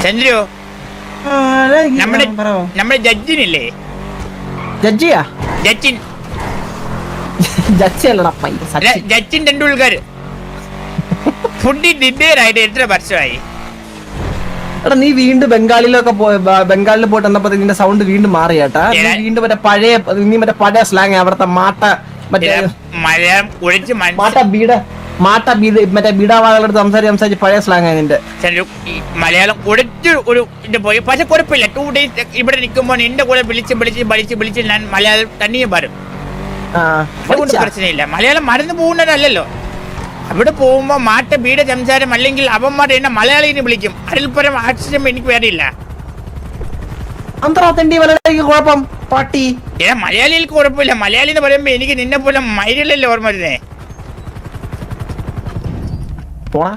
ചന്ദ്രു നമ്മുടെ ജഡ്ജിനില്ലേ ജഡ്ജിയാ ജഡ്ജിൻ സച്ചിൻ ടെണ്ടുൽക്കർ ഫുഡ് ഡിന്നറായിട്ട് എത്ര വർഷമായി? എടാ നീ വീണ്ടും ബംഗാളിൽ പോയിട്ട് വന്നപ്പോ നിന്റെ സൗണ്ട് വീണ്ടും മാറിയാട്ടാ. വീണ്ടും മറ്റേ പഴയ സ്ലാങ് അവിടത്തെ മറ്റേ ബീഡാവാളെടുത്ത് സംസാരിച്ച് പഴയ സ്ലാങ് നിന്റെ. മലയാളം കുടിച്ച് ഒരു ഇത് പോയി. പക്ഷെ കുഴപ്പമില്ല. 2 days ഇവിടെ നിൽക്കുമ്പോ എന്റെ കൂടെ വിളിച്ച് ഞാൻ മലയാളം തനിയെ പറയും. അതുകൊണ്ട് പ്രശ്നമില്ല. മലയാളം മറന്നു പോകുന്നതല്ലല്ലോ. അവിടെ പോകുമ്പോ ബീഡ സംസാരം അല്ലെങ്കിൽ അവന്മാർ എന്നെ മലയാളിനെ വിളിക്കും. അതിൽ പരം ആശ്ചര്യം എനിക്ക് വേറില്ല. കുഴപ്പം പാട്ടി മലയാളികൾക്ക് കുഴപ്പമില്ല. മലയാളി എന്ന് പറയുമ്പോ എനിക്ക് നിന്നെ പോലെ മൈരലല്ലേ ഓർമ്മ വരുന്നേ. പോണ